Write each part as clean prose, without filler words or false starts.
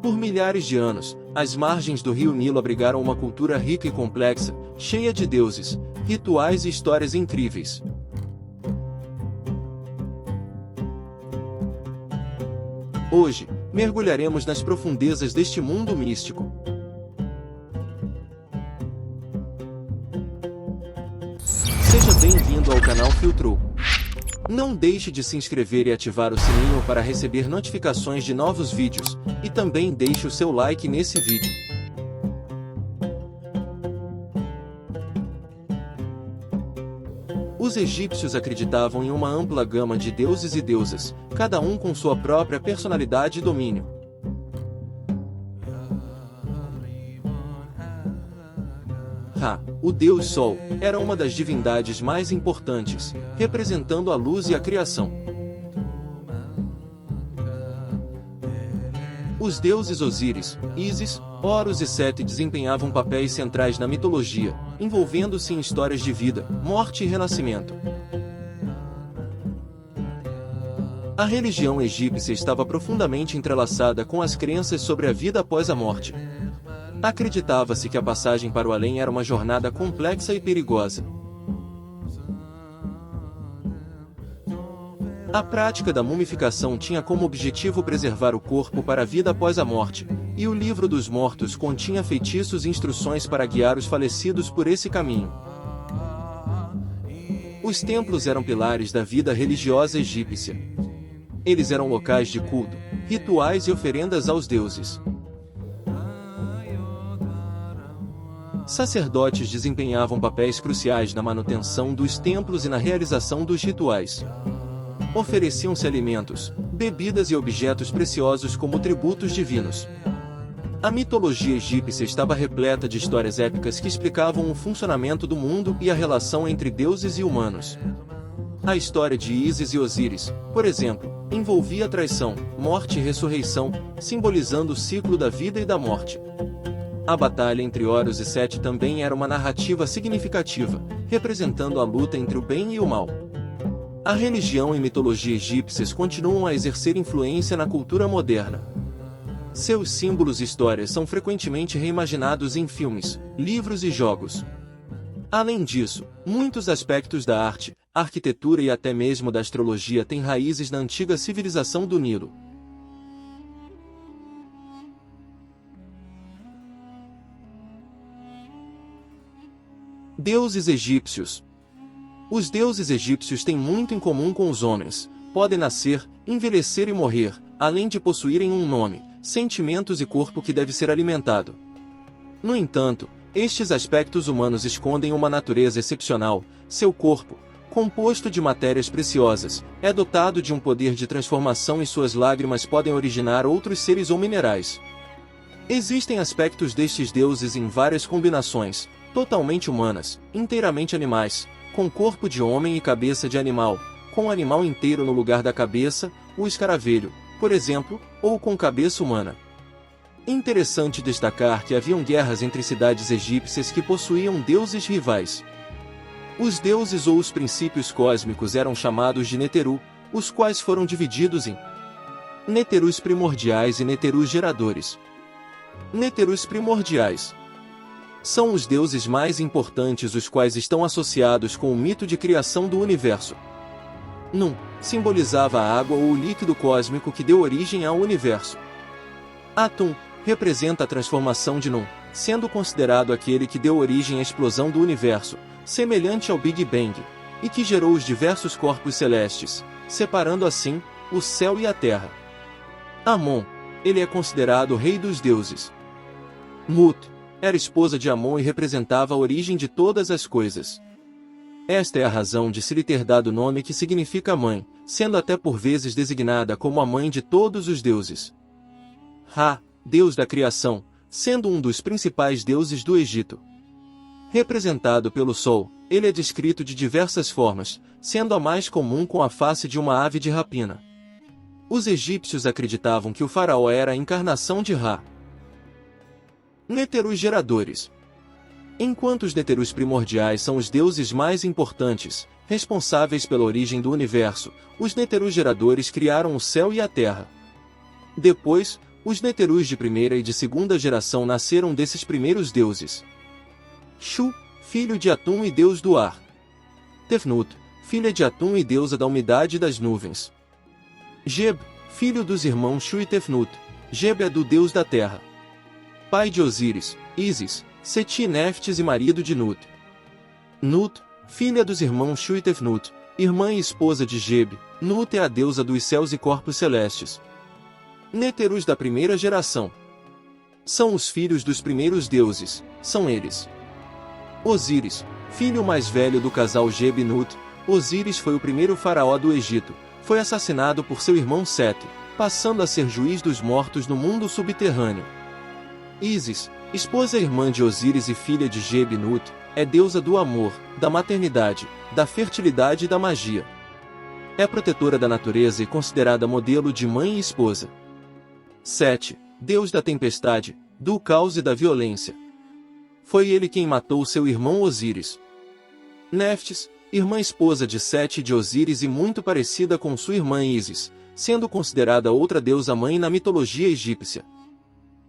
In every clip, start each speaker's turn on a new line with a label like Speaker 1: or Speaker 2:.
Speaker 1: Por milhares de anos, as margens do rio Nilo abrigaram uma cultura rica e complexa, cheia de deuses, rituais e histórias incríveis. Hoje, mergulharemos nas profundezas deste mundo místico. Seja bem-vindo ao canal Filtrou. Não deixe de se inscrever e ativar o sininho para receber notificações de novos vídeos, e também deixe o seu like nesse vídeo. Os egípcios acreditavam em uma ampla gama de deuses e deusas, cada um com sua própria personalidade e domínio. Ra, o deus Sol, era uma das divindades mais importantes, representando a luz e a criação. Os deuses Osíris, Ísis, Horus e Sete desempenhavam papéis centrais na mitologia, envolvendo-se em histórias de vida, morte e renascimento. A religião egípcia estava profundamente entrelaçada com as crenças sobre a vida após a morte. Acreditava-se que a passagem para o além era uma jornada complexa e perigosa. A prática da mumificação tinha como objetivo preservar o corpo para a vida após a morte, e o Livro dos Mortos continha feitiços e instruções para guiar os falecidos por esse caminho. Os templos eram pilares da vida religiosa egípcia. Eles eram locais de culto, rituais e oferendas aos deuses. Sacerdotes desempenhavam papéis cruciais na manutenção dos templos e na realização dos rituais. Ofereciam-se alimentos, bebidas e objetos preciosos como tributos divinos. A mitologia egípcia estava repleta de histórias épicas que explicavam o funcionamento do mundo e a relação entre deuses e humanos. A história de Ísis e Osíris, por exemplo, envolvia traição, morte e ressurreição, simbolizando o ciclo da vida e da morte. A batalha entre Horus e Sete também era uma narrativa significativa, representando a luta entre o bem e o mal. A religião e mitologia egípcias continuam a exercer influência na cultura moderna. Seus símbolos e histórias são frequentemente reimaginados em filmes, livros e jogos. Além disso, muitos aspectos da arte, arquitetura e até mesmo da astrologia têm raízes na antiga civilização do Nilo. Deuses egípcios. Os deuses egípcios têm muito em comum com os homens, podem nascer, envelhecer e morrer, além de possuírem um nome, sentimentos e corpo que deve ser alimentado. No entanto, estes aspectos humanos escondem uma natureza excepcional. Seu corpo, composto de matérias preciosas, é dotado de um poder de transformação e suas lágrimas podem originar outros seres ou minerais. Existem aspectos destes deuses em várias combinações, totalmente humanas, inteiramente animais, com corpo de homem e cabeça de animal, com o animal inteiro no lugar da cabeça, o escaravelho, por exemplo, ou com cabeça humana. Interessante destacar que haviam guerras entre cidades egípcias que possuíam deuses rivais. Os deuses ou os princípios cósmicos eram chamados de Neteru, os quais foram divididos em Neterus primordiais e Neterus geradores. Neterus primordiais são os deuses mais importantes, os quais estão associados com o mito de criação do universo. Num simbolizava a água ou o líquido cósmico que deu origem ao universo. Atum representa a transformação de Num, sendo considerado aquele que deu origem à explosão do universo, semelhante ao Big Bang, e que gerou os diversos corpos celestes, separando assim o céu e a terra. Amon, ele é considerado o rei dos deuses. Mut era esposa de Amon e representava a origem de todas as coisas. Esta é a razão de se lhe ter dado o nome que significa mãe, sendo até por vezes designada como a mãe de todos os deuses. Ra, deus da criação, sendo um dos principais deuses do Egito. Representado pelo Sol, ele é descrito de diversas formas, sendo a mais comum com a face de uma ave de rapina. Os egípcios acreditavam que o faraó era a encarnação de Ra. Neterus geradores. Enquanto os Neterus primordiais são os deuses mais importantes, responsáveis pela origem do universo, os Neterus geradores criaram o céu e a terra. Depois, Os Neterus de primeira e de segunda geração nasceram desses primeiros deuses. Shu, filho de Atum e deus do ar. Tefnut, filha de Atum e deusa da umidade e das nuvens. Geb, filho dos irmãos Shu e Tefnut. Geb é do deus da terra. Pai de Osíris, Ísis, Seti e Neftis e marido de Nut. Nut, filha dos irmãos Shu e Tefnut, irmã e esposa de Geb. Nut é a deusa dos céus e corpos celestes. Neterus da primeira geração. São os filhos dos primeiros deuses, são eles. Osíris, filho mais velho do casal Geb e Nut. Osíris foi o primeiro faraó do Egito, foi assassinado por seu irmão Sete, passando a ser juiz dos mortos no mundo subterrâneo. Ísis, esposa e irmã de Osíris e filha de Geb e Nut, é deusa do amor, da maternidade, da fertilidade e da magia. É protetora da natureza e considerada modelo de mãe e esposa. Sete, deus da tempestade, do caos e da violência. Foi ele quem matou seu irmão Osíris. Neftis, irmã esposa de Sete e de Osíris e muito parecida com sua irmã Ísis, sendo considerada outra deusa mãe na mitologia egípcia.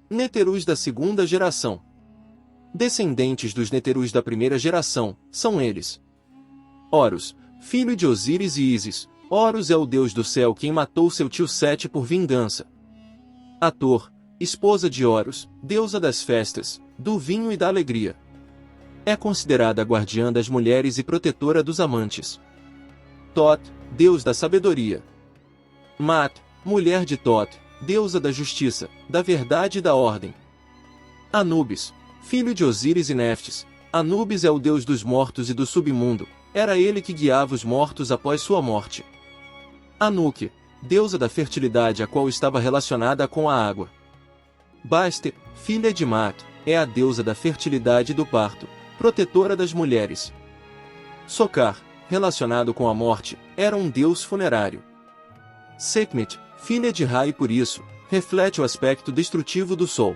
Speaker 1: Neterus da segunda geração. Descendentes dos Neterus da primeira geração, são eles. Horus, filho de Osíris e Ísis. Horus é o deus do céu quem matou seu tio Sete por vingança. Hathor, esposa de Horus, deusa das festas, do vinho e da alegria. É considerada a guardiã das mulheres e protetora dos amantes. Tot, deus da sabedoria. Mat, mulher de Tot, deusa da justiça, da verdade e da ordem. Anubis, filho de Osíris e Neftis. Anubis é o deus dos mortos e do submundo, era ele que guiava os mortos após sua morte. Anuque, deusa da fertilidade a qual estava relacionada com a água. Baster, filha de Mat, é a deusa da fertilidade e do parto, protetora das mulheres. Sokar, relacionado com a morte, era um deus funerário. Sekhmet, filha de Ra e por isso, reflete o aspecto destrutivo do sol.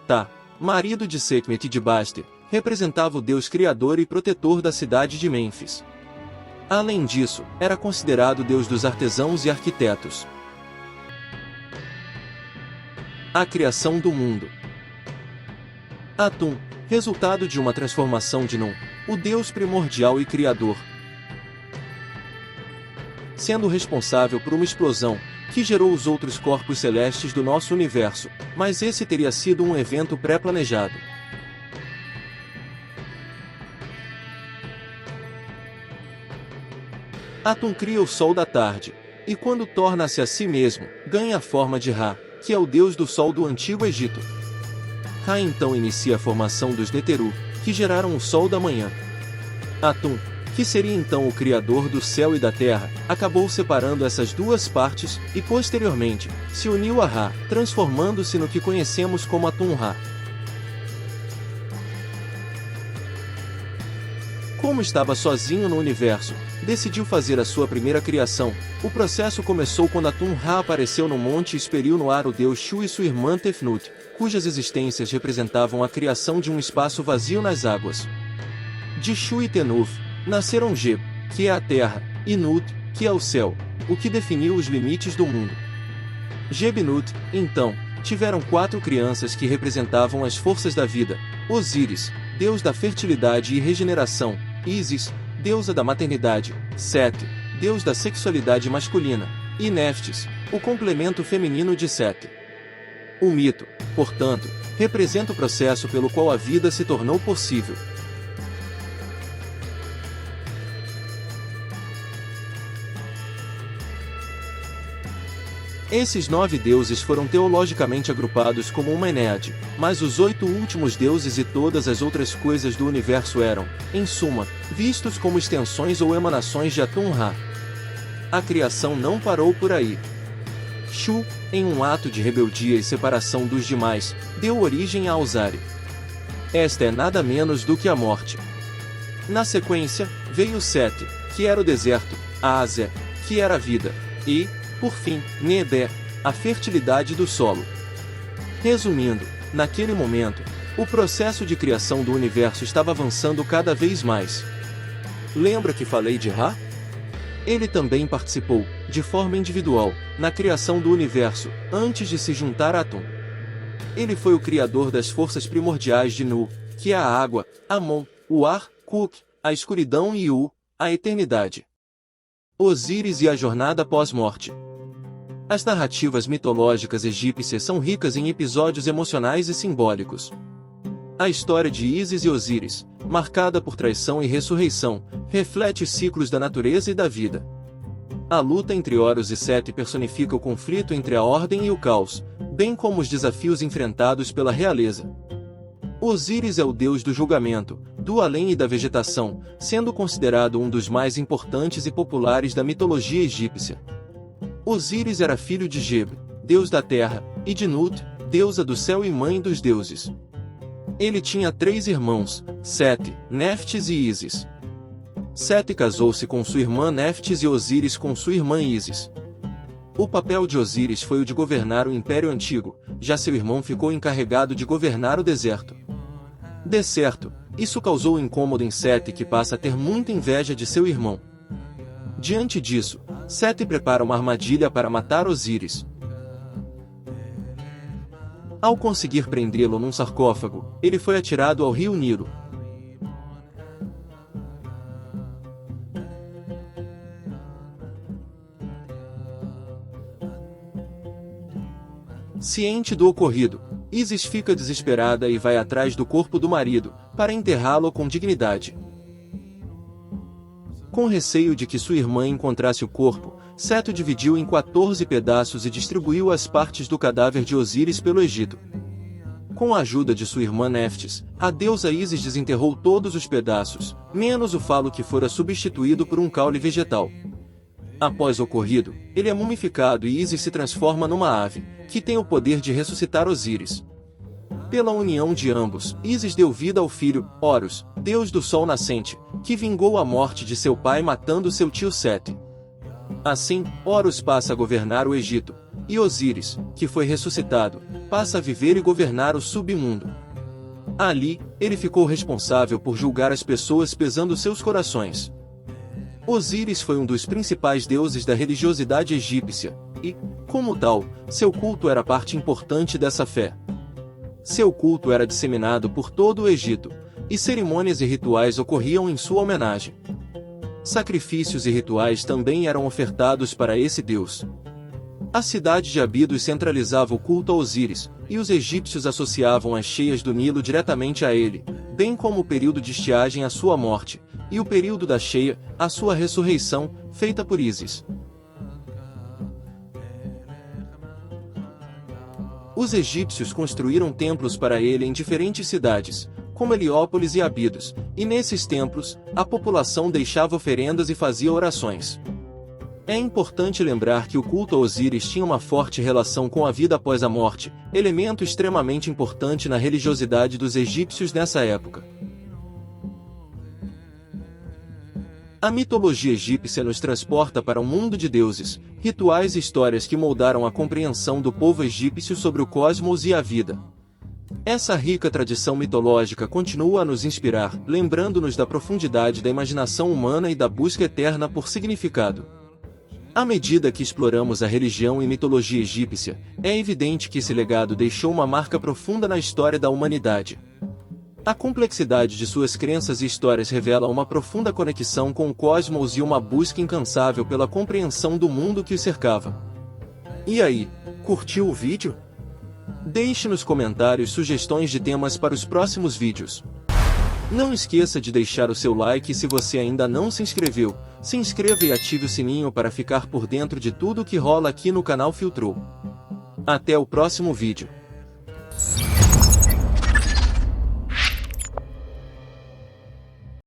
Speaker 1: Tá, marido de Sekhmet e de Baster, representava o deus criador e protetor da cidade de Mênfis. Além disso, era considerado deus dos artesãos e arquitetos. A criação do mundo. Atum, resultado de uma transformação de Nun, o deus primordial e criador, sendo responsável por uma explosão, que gerou os outros corpos celestes do nosso universo, mas esse teria sido um evento pré-planejado. Atum cria o sol da tarde, e quando torna-se a si mesmo, ganha a forma de Ra, que é o deus do sol do antigo Egito. Ra então inicia a formação dos Neteru, que geraram o sol da manhã. Atum, que seria então o criador do céu e da terra, acabou separando essas duas partes, e posteriormente, se uniu a Ra, transformando-se no que conhecemos como Atum-Ra. Como estava sozinho no universo, decidiu fazer a sua primeira criação. O processo começou quando Atum-Ra apareceu no monte e expeliu no ar o deus Shu e sua irmã Tefnut, cujas existências representavam a criação de um espaço vazio nas águas. De Shu e Tenuf, nasceram Geb, que é a terra, e Nut, que é o céu, o que definiu os limites do mundo. Geb e Nut, então, tiveram 4 crianças que representavam as forças da vida: Osíris, deus da fertilidade e regeneração; Ísis, deusa da maternidade; Sete, deus da sexualidade masculina; e Neftis, o complemento feminino de Sete. O mito, portanto, representa o processo pelo qual a vida se tornou possível. Esses 9 deuses foram teologicamente agrupados como uma Enéade, mas os 8 últimos deuses e todas as outras coisas do universo eram, em suma, vistos como extensões ou emanações de Atum-Ra. A criação não parou por aí. Shu, em um ato de rebeldia e separação dos demais, deu origem a Alzari. Esta é nada menos do que a morte. Na sequência, veio Sete, que era o deserto; Azé, que era a vida; e, por fim, Neder, a fertilidade do solo. Resumindo, naquele momento, o processo de criação do universo estava avançando cada vez mais. Lembra que falei de Ra? Ele também participou, de forma individual, na criação do universo, antes de se juntar a Atum. Ele foi o criador das forças primordiais de Nu, que é a água, Amon, o ar, Kuk, a escuridão e a eternidade. Osíris e a jornada pós-morte. As narrativas mitológicas egípcias são ricas em episódios emocionais e simbólicos. A história de Ísis e Osíris, marcada por traição e ressurreição, reflete os ciclos da natureza e da vida. A luta entre Horus e Sete personifica o conflito entre a ordem e o caos, bem como os desafios enfrentados pela realeza. Osíris é o deus do julgamento, do além e da vegetação, sendo considerado um dos mais importantes e populares da mitologia egípcia. Osíris era filho de Geb, deus da terra, e de Nut, deusa do céu e mãe dos deuses. Ele tinha 3 irmãos, Sete, Néftis e Ísis. Sete casou-se com sua irmã Néftis e Osíris com sua irmã Ísis. O papel de Osíris foi o de governar o Império Antigo, já seu irmão ficou encarregado de governar o deserto. De certo, isso causou incômodo em Sete, que passa a ter muita inveja de seu irmão. Diante disso, Sete prepara uma armadilha para matar Osíris. Ao conseguir prendê-lo num sarcófago, ele foi atirado ao rio Nilo. Ciente do ocorrido, Ísis fica desesperada e vai atrás do corpo do marido, para enterrá-lo com dignidade. Com receio de que sua irmã encontrasse o corpo, Sete dividiu em 14 pedaços e distribuiu as partes do cadáver de Osíris pelo Egito. Com a ajuda de sua irmã Néftis, a deusa Ísis desenterrou todos os pedaços, menos o falo que fora substituído por um caule vegetal. Após o ocorrido, ele é mumificado e Ísis se transforma numa ave, que tem o poder de ressuscitar Osíris. Pela união de ambos, Ísis deu vida ao filho, Horus, deus do sol nascente, que vingou a morte de seu pai matando seu tio Sete. Assim, Horus passa a governar o Egito, e Osíris, que foi ressuscitado, passa a viver e governar o submundo. Ali, ele ficou responsável por julgar as pessoas pesando seus corações. Osíris foi um dos principais deuses da religiosidade egípcia, e, como tal, seu culto era parte importante dessa fé. Seu culto era disseminado por todo o Egito, e cerimônias e rituais ocorriam em sua homenagem. Sacrifícios e rituais também eram ofertados para esse deus. A cidade de Abidos centralizava o culto a Osíris, e os egípcios associavam as cheias do Nilo diretamente a ele, bem como o período de estiagem à sua morte, e o período da cheia, à sua ressurreição, feita por Ísis. Os egípcios construíram templos para ele em diferentes cidades, como Heliópolis e Abidos, e nesses templos, a população deixava oferendas e fazia orações. É importante lembrar que o culto a Osíris tinha uma forte relação com a vida após a morte, elemento extremamente importante na religiosidade dos egípcios nessa época. A mitologia egípcia nos transporta para um mundo de deuses, rituais e histórias que moldaram a compreensão do povo egípcio sobre o cosmos e a vida. Essa rica tradição mitológica continua a nos inspirar, lembrando-nos da profundidade da imaginação humana e da busca eterna por significado. À medida que exploramos a religião e mitologia egípcia, é evidente que esse legado deixou uma marca profunda na história da humanidade. A complexidade de suas crenças e histórias revela uma profunda conexão com o cosmos e uma busca incansável pela compreensão do mundo que os cercava. E aí, curtiu o vídeo? Deixe nos comentários sugestões de temas para os próximos vídeos. Não esqueça de deixar o seu like e se você ainda não se inscreveu, se inscreva e ative o sininho para ficar por dentro de tudo que rola aqui no canal Filtrou. Até o próximo vídeo.